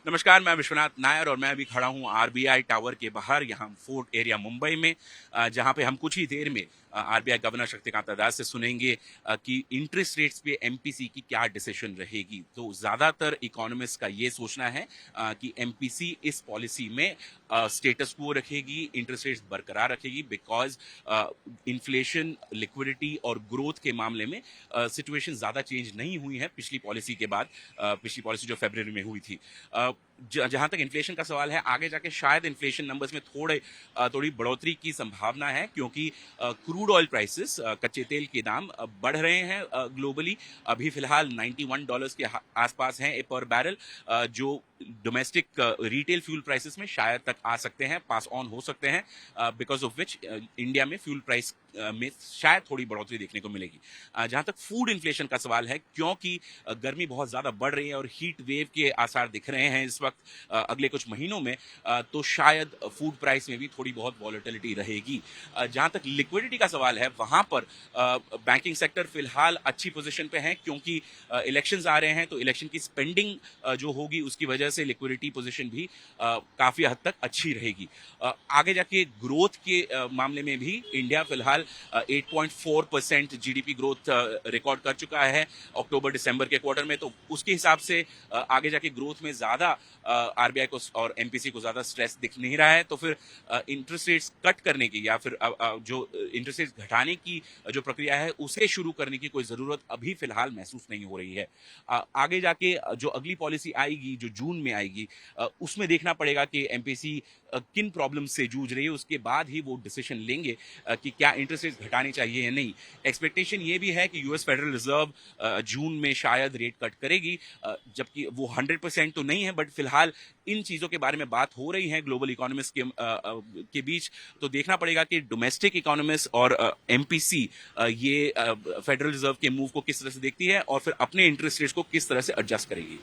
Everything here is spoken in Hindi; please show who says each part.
Speaker 1: नमस्कार, मैं विश्वनाथ नायर और मैं अभी खड़ा हूँ आरबीआई टावर के बाहर यहाँ फोर्ट एरिया मुंबई में, जहाँ पे हम कुछ ही देर में आरबीआई गवर्नर शक्तिकांत दास से सुनेंगे कि इंटरेस्ट रेट्स पे एमपीसी की क्या डिसीजन रहेगी। तो ज़्यादातर इकोनॉमिस्ट का ये सोचना है कि एमपीसी इस पॉलिसी में स्टेटस को रखेगी, इंटरेस्ट रेट्स बरकरार रखेगी, बिकॉज इन्फ्लेशन, लिक्विडिटी और ग्रोथ के मामले में सिचुएशन ज़्यादा चेंज नहीं हुई है पिछली पॉलिसी के बाद। पिछली पॉलिसी जो फरवरी में हुई थी। जहां तक इन्फ्लेशन का सवाल है, आगे जाके शायद इन्फ्लेशन नंबर्स में थोड़ी बढ़ोतरी की संभावना है, क्योंकि क्रूड ऑयल प्राइसेस, कच्चे तेल के दाम बढ़ रहे हैं ग्लोबली। अभी फिलहाल $91 के आसपास हैं पर बैरल, जो डोमेस्टिक रिटेल फ्यूल प्राइसेस में शायद तक आ सकते हैं, पास ऑन हो सकते हैं, बिकॉज ऑफ विच इंडिया में फ्यूल प्राइस में शायद थोड़ी बढ़ोतरी देखने को मिलेगी। जहां तक फूड इन्फ्लेशन का सवाल है, क्योंकि गर्मी बहुत ज्यादा बढ़ रही है और हीट वेव के आसार दिख रहे हैं इस वक्त अगले कुछ महीनों में, तो शायद फूड प्राइस में भी थोड़ी बहुत वॉलेटिलिटी रहेगी। जहां तक लिक्विडिटी का सवाल है, वहां पर बैंकिंग सेक्टर फिलहाल अच्छी पोजीशन पे है, क्योंकि इलेक्शंस आ रहे हैं, तो इलेक्शन की स्पेंडिंग जो होगी उसकी वजह से लिक्विडिटी पोजीशन भी काफी हद तक अच्छी रहेगी। आगे जाके ग्रोथ के मामले में भी इंडिया फिलहाल 8.4% जीडीपी ग्रोथ रिकॉर्ड कर चुका है अक्टूबर दिसंबर के क्वार्टर में, तो उसके हिसाब से आगे जाके ग्रोथ में ज्यादा आरबीआई को और एमपीसी को ज्यादा स्ट्रेस दिख नहीं रहा है। तो फिर इंटरेस्ट रेट्स कट करने की या फिर जो इंटरेस्ट रेट्स घटाने की जो प्रक्रिया है उसे शुरू करने की कोई जरूरत अभी फिलहाल महसूस नहीं हो रही है। आगे जाके जो अगली पॉलिसी आएगी, जो जून में आएगी, उसमें देखना पड़ेगा कि एमपीसी किन प्रॉब्लम से जूझ रही है, उसके बाद ही वो डिसीजन लेंगे कि क्या इंटरेस्ट रेट घटाने चाहिए या नहीं। एक्सपेक्टेशन ये भी है कि यूएस फेडरल रिजर्व जून में शायद रेट कट करेगी, जबकि वो 100% तो नहीं है, बट फिलहाल इन चीजों के बारे में बात हो रही है ग्लोबल इकोनॉमिस्ट के बीच। तो देखना पड़ेगा कि डोमेस्टिक इकोनॉमिस्ट और एमपीसी ये फेडरल रिजर्व के मूव को किस तरह से देखती है और फिर अपने इंटरेस्ट रेट्स को किस तरह से एडजस्ट करेगी।